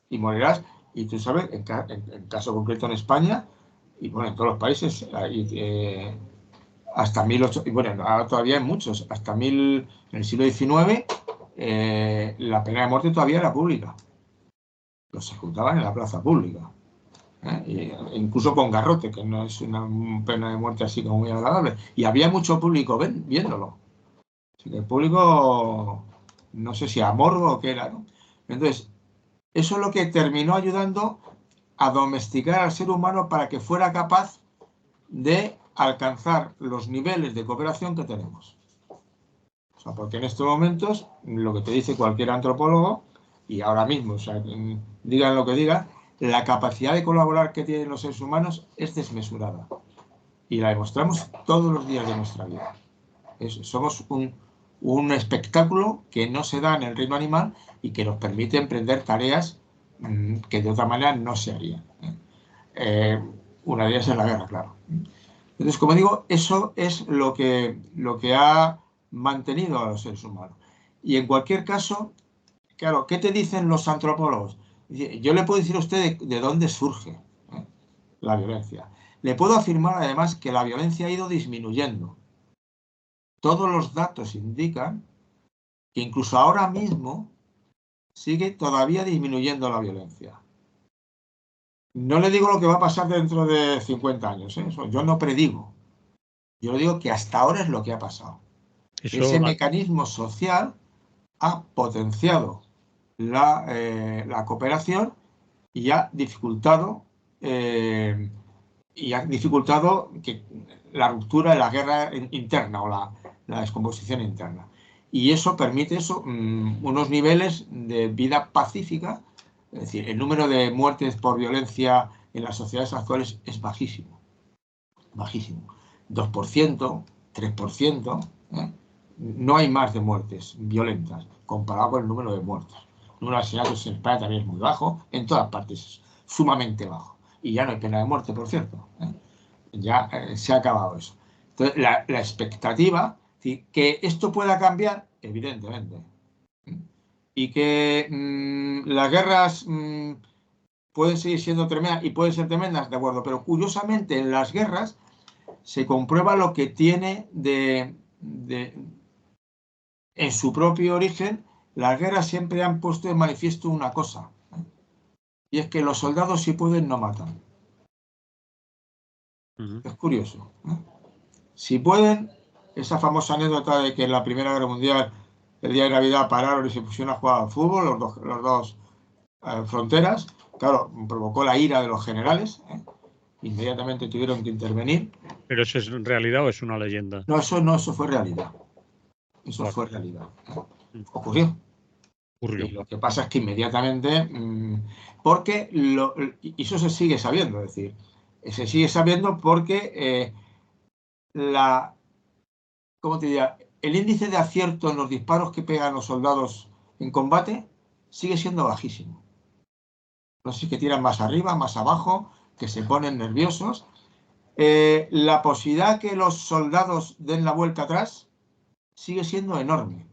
Y morirás, y tú sabes, en caso concreto en España, y bueno, en todos los países, hasta 1800, y bueno, todavía en muchos, en el siglo XIX, la pena de muerte todavía era pública. Los ejecutaban en la plaza pública. Incluso con garrote, que no es una pena de muerte así como muy agradable. Y había mucho público viéndolo. Así que el público, no sé si a morbo o qué era, ¿no? Entonces, eso es lo que terminó ayudando a domesticar al ser humano para que fuera capaz de alcanzar los niveles de cooperación que tenemos. O sea, porque en estos momentos, lo que te dice cualquier antropólogo, y ahora mismo, o sea, digan lo que digan, la capacidad de colaborar que tienen los seres humanos es desmesurada. Y la demostramos todos los días de nuestra vida. Somos un espectáculo que no se da en el reino animal y que nos permite emprender tareas que de otra manera no se harían. Una de ellas es la guerra, claro. Entonces, como digo, eso es lo que ha mantenido a los seres humanos. Y en cualquier caso, claro, ¿qué te dicen los antropólogos? Yo le puedo decir a usted de dónde surge la violencia. Le puedo afirmar además que la violencia ha ido disminuyendo. Todos los datos indican que incluso ahora mismo sigue todavía disminuyendo la violencia. No le digo lo que va a pasar dentro de 50 años, ¿eh? Eso yo no predigo. Yo le digo que hasta ahora es lo que ha pasado. Eso, Ese mecanismo social ha potenciado la cooperación y ha dificultado que la ruptura de la guerra interna o la descomposición interna. Y eso permite unos niveles de vida pacífica, es decir, el número de muertes por violencia en las sociedades actuales es bajísimo, bajísimo, 2%, 3%, ¿eh? No hay más de muertes violentas comparado con el número de muertos. El número de asesinatos en España también es muy bajo, en todas partes es sumamente bajo. Y ya no hay pena de muerte, por cierto, ¿eh? Ya se ha acabado eso. Entonces, la expectativa, que esto pueda cambiar, evidentemente. Y que las guerras pueden seguir siendo tremendas y pueden ser tremendas, de acuerdo, pero curiosamente en las guerras se comprueba lo que tiene en su propio origen, las guerras siempre han puesto de manifiesto una cosa, ¿eh? Y es que los soldados si pueden no matan. Es curioso, ¿eh? Si pueden, esa famosa anécdota de que en la Primera Guerra Mundial, el día de Navidad, pararon y se pusieron a jugar al fútbol, los dos fronteras, claro, provocó la ira de los generales, ¿eh? Inmediatamente tuvieron que intervenir. ¿pero eso es realidad o es una leyenda? No, eso fue realidad. Eso Vale. fue realidad. Ocurrió. Ocurrió. Y lo que pasa es que inmediatamente, porque y eso se sigue sabiendo, es decir, se sigue sabiendo porque ¿cómo te diría? El índice de acierto en los disparos que pegan los soldados en combate sigue siendo bajísimo. No sé si que tiran más arriba, más abajo, que se ponen nerviosos. La posibilidad que los soldados den la vuelta atrás sigue siendo enorme.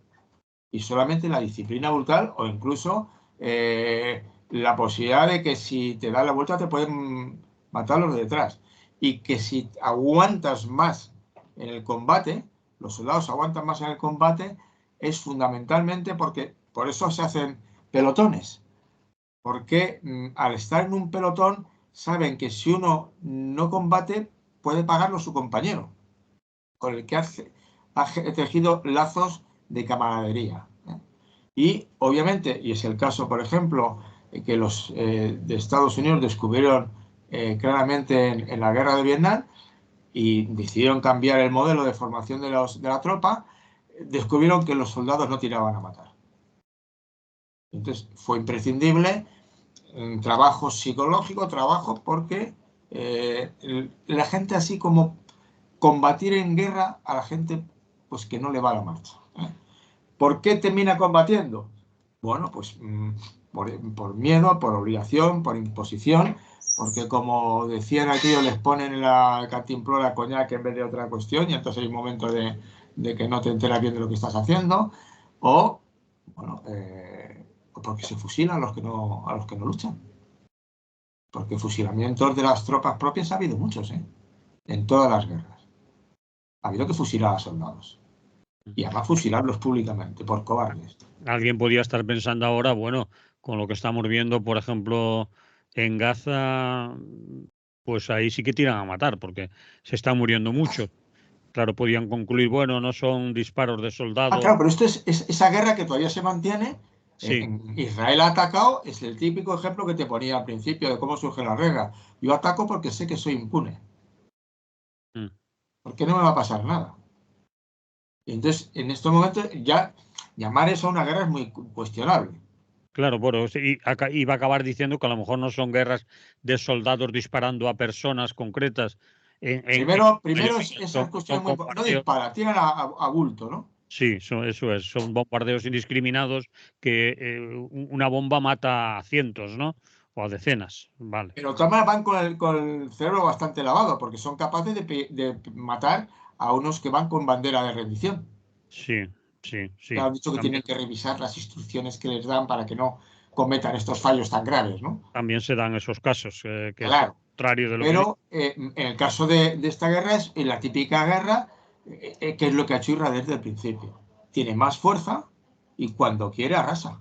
Y solamente la disciplina brutal o incluso la posibilidad de que si te dan la vuelta te pueden matar los de detrás. Y que si aguantas más en el combate, los soldados aguantan más en el combate, es fundamentalmente porque por eso se hacen pelotones. Porque al estar en un pelotón saben que si uno no combate puede pagarlo su compañero, con el que ha tejido lazos de camaradería. Y obviamente, y es el caso, por ejemplo, que los de Estados Unidos descubrieron claramente en la guerra de Vietnam y decidieron cambiar el modelo de formación de la tropa, descubrieron que los soldados no tiraban a matar. Entonces fue imprescindible trabajo psicológico, trabajo porque la gente así como combatir en guerra a la gente pues que no le va la marcha, ¿eh? ¿Por qué termina combatiendo? Bueno, pues por miedo, por obligación, por imposición, porque como decían aquellos, les ponen en la cantimplora coñac en vez de otra cuestión y entonces hay un momento de que no te enteras bien de lo que estás haciendo, o bueno, porque se fusilan a los que no luchan. Porque fusilamientos de las tropas propias ha habido muchos, ¿eh? En todas las guerras. Ha habido que fusilar a soldados. Y además fusilarlos públicamente, por cobardes. Alguien podría estar pensando ahora, bueno, con lo que estamos viendo, por ejemplo, en Gaza, pues ahí sí que tiran a matar, porque se está muriendo mucho. Claro, podían concluir, bueno, no son disparos de Ah, soldado. claro, pero esto es esa guerra que todavía se mantiene. Sí, Israel ha atacado, es el típico ejemplo que te ponía al principio de cómo surge la guerra. Yo ataco porque sé que soy impune. mm, Porque no me va a pasar nada. Y entonces, en estos momentos, ya llamar eso una guerra es muy cuestionable. Claro, bueno, iba a acabar diciendo que a lo mejor no son guerras de soldados disparando a personas concretas. Primero esas son cuestiones no bombardeos. dispara, tiran a bulto, ¿no? Sí, eso es. Son bombardeos indiscriminados que una bomba mata a cientos, ¿no? O a decenas. Vale. Pero también van con el cerebro bastante lavado, porque son capaces de matar a unos que van con bandera de rendición. Sí, sí, Ya sí. han dicho que tienen También, que revisar las instrucciones que les dan para que no cometan estos fallos tan graves, ¿no? también se dan esos casos, que es lo Claro. contrario de lo que dice. Pero en el caso de esta guerra es en la típica guerra, que es lo que ha hecho Israel desde el principio. Tiene más fuerza y cuando quiere arrasa.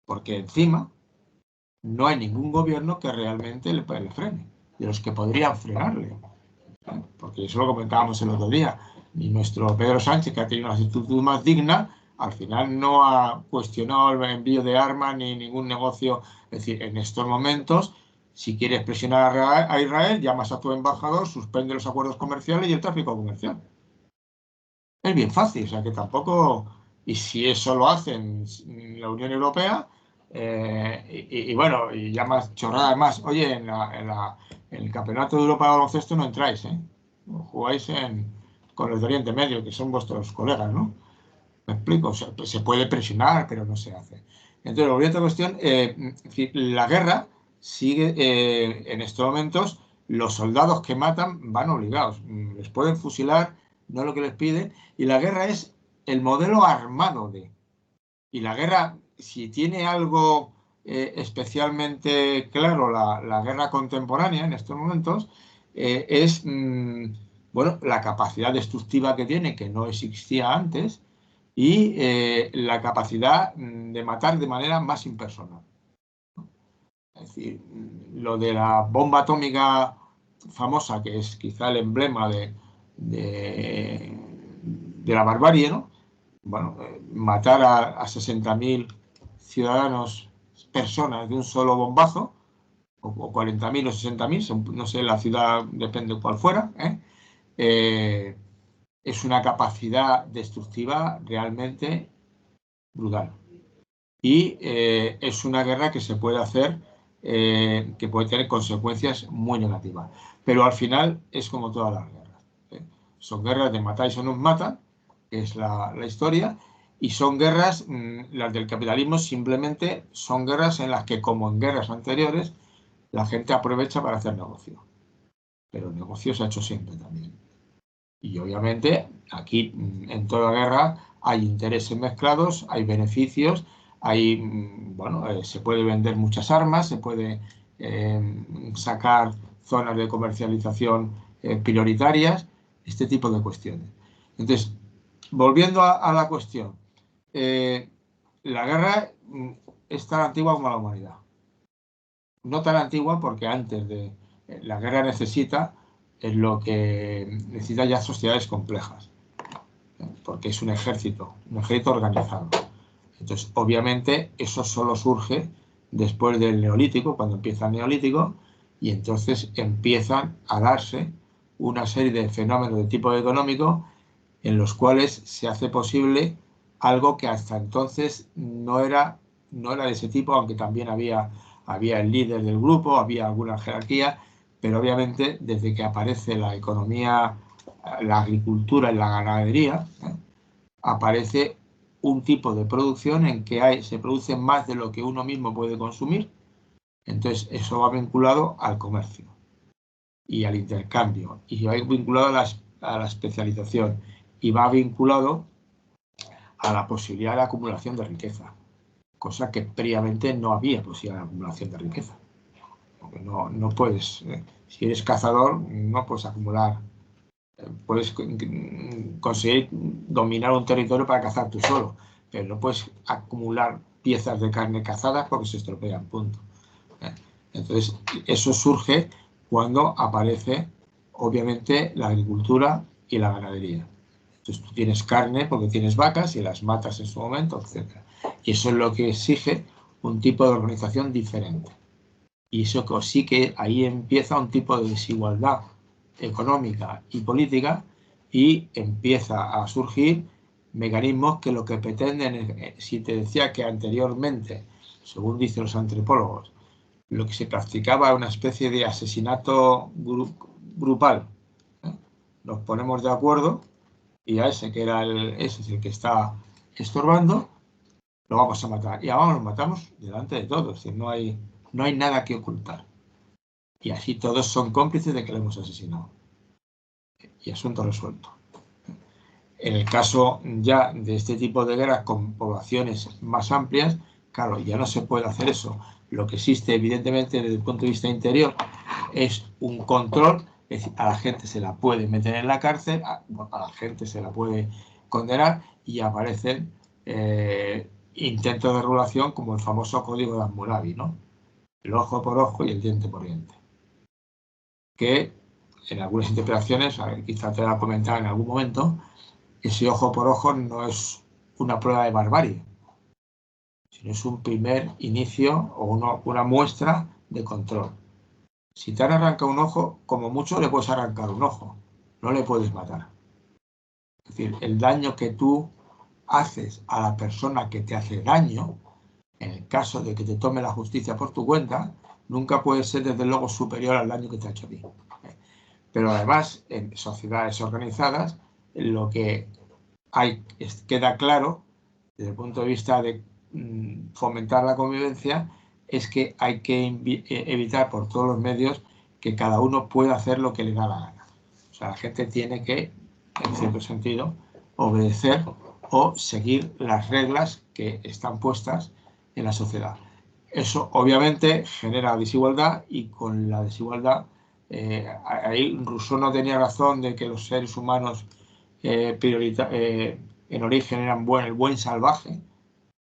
Porque encima no hay ningún gobierno que realmente le frene, de los que podrían frenarle. Porque eso lo comentábamos el otro día. Y nuestro Pedro Sánchez, que ha tenido una actitud más digna, al final no ha cuestionado el envío de armas ni ningún negocio. Es decir, en estos momentos, si quieres presionar a Israel, llamas a tu embajador, suspende los acuerdos comerciales y el tráfico comercial. Es bien fácil, o sea que tampoco. Y si eso lo hacen la Unión Europea, bueno, y ya más chorradas más, oye, en el Campeonato de Europa de baloncesto no entráis, ¿eh? Jugáis con los de Oriente Medio, que son vuestros colegas, ¿no? ¿Me explico? O sea, pues se puede presionar, pero no se hace. Entonces, volviendo a otra cuestión, la guerra sigue, en estos momentos, los soldados que matan van obligados. Les pueden fusilar, no es lo que les piden, y la guerra es el modelo armado de. Y la guerra, si tiene algo especialmente claro, la guerra contemporánea en estos momentos, es, bueno, la capacidad destructiva que tiene, que no existía antes, y la capacidad de matar de manera más impersonal. Es decir, lo de la bomba atómica famosa, que es quizá el emblema de la barbarie, ¿no? Bueno, matar a 60.000 ciudadanos, personas de un solo bombazo, o 40.000 o 60.000, no sé, la ciudad depende cuál fuera, es una capacidad destructiva realmente brutal. Y es una guerra que se puede hacer, que puede tener consecuencias muy negativas. Pero al final es como todas las guerras. Son guerras de matáis o nos matan, que es la historia, y son guerras, las del capitalismo simplemente son guerras en las que, como en guerras anteriores, la gente aprovecha para hacer negocio. Pero el negocio se ha hecho siempre también. Y obviamente aquí, en toda guerra, hay intereses mezclados, hay beneficios, bueno, se puede vender muchas armas, se puede sacar zonas de comercialización prioritarias, este tipo de cuestiones. Entonces, volviendo a la cuestión, la guerra es tan antigua como la humanidad. No tan antigua porque antes de la guerra necesita lo que necesita ya sociedades complejas, porque es un ejército organizado. Entonces, obviamente, eso solo surge después del Neolítico, cuando empieza el Neolítico, y entonces empiezan a darse una serie de fenómenos de tipo económico en los cuales se hace posible algo que hasta entonces no era de ese tipo, aunque también había el líder del grupo, había alguna jerarquía, pero obviamente desde que aparece la economía, la agricultura y la ganadería, aparece un tipo de producción en que se produce más de lo que uno mismo puede consumir. Entonces eso va vinculado al comercio y al intercambio, y va vinculado a la especialización, y va vinculado a la posibilidad de acumulación de riqueza, cosa que previamente no había posibilidad de acumulación de riqueza. Porque no puedes, si eres cazador, no puedes acumular, puedes conseguir dominar un territorio para cazar tú solo, pero no puedes acumular piezas de carne cazadas porque se estropean, punto. Entonces, eso surge cuando aparece, obviamente, la agricultura y la ganadería. Entonces, tú tienes carne porque tienes vacas y las matas en su momento, etc. Y eso es lo que exige un tipo de organización diferente. Y eso sí que ahí empieza un tipo de desigualdad económica y política y empieza a surgir mecanismos que lo que pretenden es, si te decía que anteriormente, según dicen los antropólogos, lo que se practicaba era una especie de asesinato grupal, ¿eh? Nos ponemos de acuerdo y a ese que era ese es el que está estorbando, lo vamos a matar. Y ahora lo matamos delante de todos, es decir, no hay nada que ocultar. Y así todos son cómplices de que lo hemos asesinado. Y asunto resuelto. En el caso ya de este tipo de guerras con poblaciones más amplias, claro, ya no se puede hacer eso. Lo que existe, evidentemente, desde el punto de vista interior, es un control, es decir, a la gente se la puede meter en la cárcel, a la gente se la puede condenar y aparecen intentos de regulación como el famoso código de Hammurabi, ¿no? El ojo por ojo y el diente por diente. Que en algunas interpretaciones, quizá te la comentaba en algún momento, ese ojo por ojo no es una prueba de barbarie, sino es un primer inicio o una muestra de control. Si te han arrancado un ojo, como mucho le puedes arrancar un ojo, no le puedes matar. Es decir, el daño que tú haces a la persona que te hace daño, en el caso de que te tome la justicia por tu cuenta, nunca puede ser desde luego superior al daño que te ha hecho a ti. Pero además, en sociedades organizadas, lo que queda claro, desde el punto de vista de fomentar la convivencia, es que hay que evitar por todos los medios que cada uno pueda hacer lo que le da la gana. O sea, la gente tiene que, en cierto sentido, obedecer o seguir las reglas que están puestas en la sociedad. Eso obviamente genera desigualdad y con la desigualdad, ahí Rousseau no tenía razón de que los seres humanos en origen eran el buen salvaje.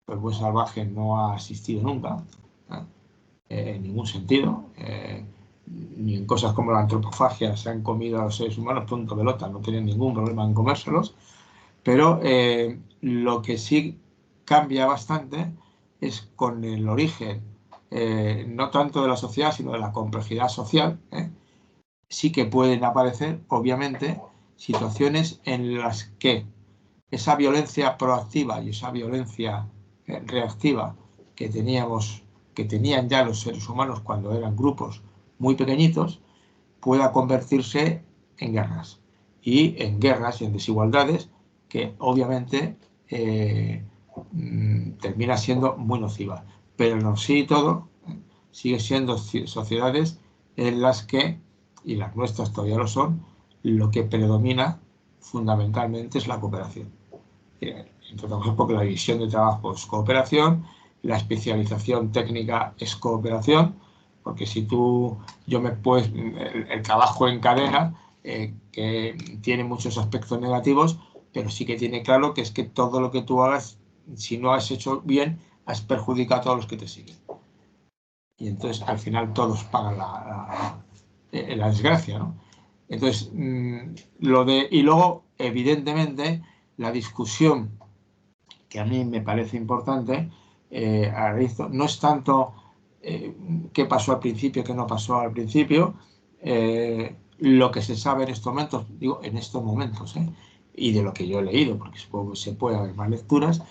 El buen salvaje no ha existido nunca, en ningún sentido, ni en cosas como la antropofagia se han comido a los seres humanos, punto pelota, no tienen ningún problema en comérselos, pero lo que sí cambia bastante es con el origen, no tanto de la sociedad, sino de la complejidad social, sí que pueden aparecer, obviamente, situaciones en las que esa violencia proactiva y esa violencia reactiva que tenían ya los seres humanos cuando eran grupos muy pequeñitos, pueda convertirse en guerras. Y en guerras y en desigualdades que obviamente termina siendo muy nociva. Pero no sí y todo, sigue siendo sociedades en las que, y las nuestras todavía lo son, lo que predomina fundamentalmente es la cooperación. Entre otras cosas porque la división de trabajo es cooperación, la especialización técnica es cooperación, porque si el trabajo en cadena, que tiene muchos aspectos negativos, pero sí que tiene claro que es que todo lo que tú hagas, si no has hecho bien, has perjudicado a todos los que te siguen. Y entonces al final todos pagan la desgracia, ¿no? Entonces, y luego, evidentemente, la discusión que a mí me parece importante, no es tanto qué pasó al principio, qué no pasó al principio, lo que se sabe en estos momentos, digo, en estos momentos, y de lo que yo he leído, porque supongo que se puede haber más lecturas,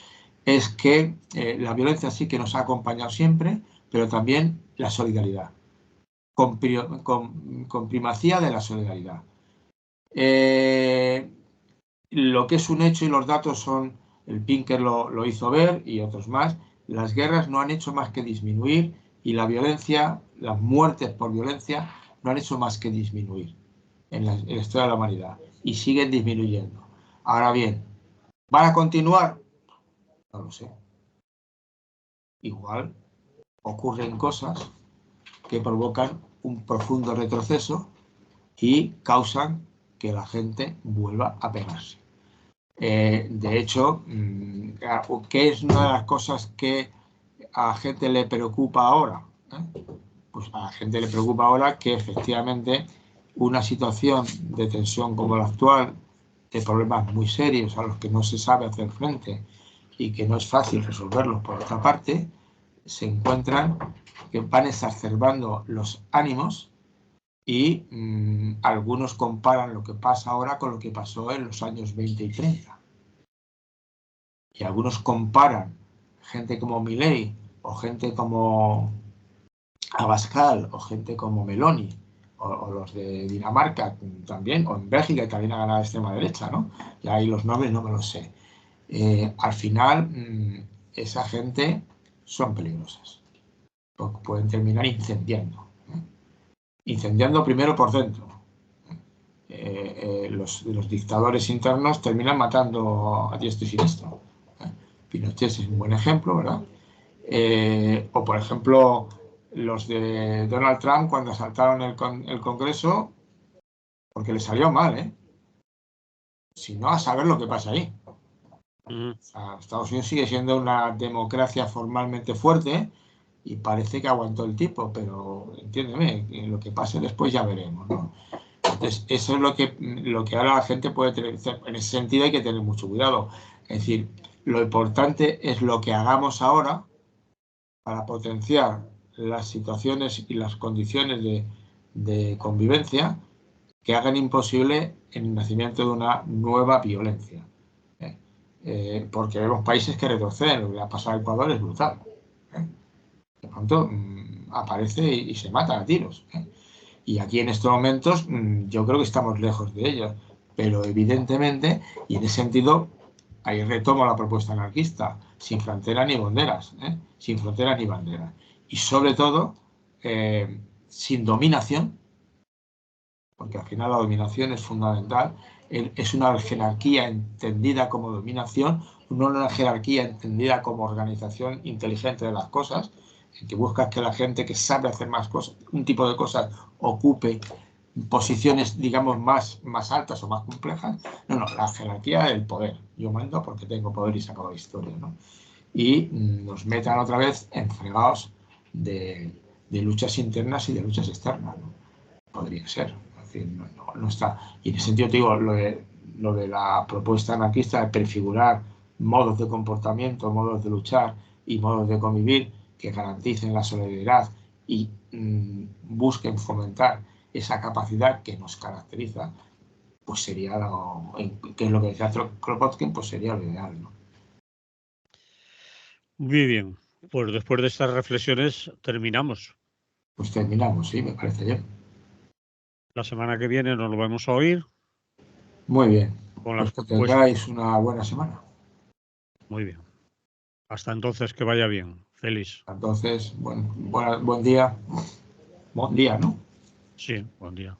es que la violencia sí que nos ha acompañado siempre, pero también la solidaridad, con primacía de la solidaridad. Lo que es un hecho y los datos son, el Pinker lo hizo ver y otros más, las guerras no han hecho más que disminuir y la violencia, las muertes por violencia no han hecho más que disminuir en la historia de la humanidad y siguen disminuyendo. Ahora bien, ¿van a continuar? No lo sé. Igual ocurren cosas que provocan un profundo retroceso y causan que la gente vuelva a pegarse. De hecho, ¿qué es una de las cosas que a la gente le preocupa ahora? Pues a la gente le preocupa ahora que efectivamente una situación de tensión como la actual, de problemas muy serios a los que no se sabe hacer frente y que no es fácil resolverlos por otra parte, se encuentran que van exacerbando los ánimos y algunos comparan lo que pasa ahora con lo que pasó en los años 20 y 30. Y algunos comparan gente como Milei o gente como Abascal o gente como Meloni o los de Dinamarca también, o en Bélgica, que también ha ganado la extrema derecha, ¿no? Y ahí los nombres no me los sé. Al final, esa gente son peligrosas, porque pueden terminar incendiando. Incendiando primero por dentro. Los dictadores internos terminan matando a diestro y siniestro. Pinochet es un buen ejemplo, ¿verdad? O por ejemplo, los de Donald Trump cuando asaltaron el Congreso, porque le salió mal, ¿eh? Si no, a saber lo que pasa ahí. O sea, Estados Unidos sigue siendo una democracia formalmente fuerte y parece que aguantó el tipo, pero entiéndeme, lo que pase después ya veremos, ¿no? Entonces, eso es lo que ahora la gente puede tener. En ese sentido hay que tener mucho cuidado. Es decir, lo importante es lo que hagamos ahora para potenciar las situaciones y las condiciones de convivencia que hagan imposible el nacimiento de una nueva violencia. Porque vemos países que retroceden. Lo que le ha pasado a Ecuador es brutal. De pronto aparece y se matan a tiros. Y aquí en estos momentos yo creo que estamos lejos de ellos. Pero evidentemente, y en ese sentido, ahí retomo la propuesta anarquista, sin fronteras ni banderas, sin fronteras ni banderas. Y sobre todo, sin dominación, porque al final la dominación es fundamental, es una jerarquía entendida como dominación, no una jerarquía entendida como organización inteligente de las cosas, en que buscas que la gente que sabe hacer más cosas, un tipo de cosas, ocupe posiciones, digamos, más altas o más complejas. No, la jerarquía del poder. Yo mando porque tengo poder y se acaba la historia, ¿no? Y nos metan otra vez en fregados de luchas internas y de luchas externas, ¿no? Podría ser. Es decir, no está. Y en ese sentido te digo, lo de la propuesta anarquista de prefigurar modos de comportamiento, modos de luchar y modos de convivir que garanticen la solidaridad y busquen fomentar esa capacidad que nos caracteriza, pues sería que es lo que decía Kropotkin, pues sería lo ideal, ¿no? Muy bien, pues después de estas reflexiones terminamos. Pues terminamos, sí, me parece bien. La semana que viene nos lo vamos a oír. Muy bien, Con las pues que propuestas. tengáis una buena semana. Muy bien. Hasta entonces, que vaya bien. Feliz. Entonces, buen día. Buen día, ¿no? Sí, buen día.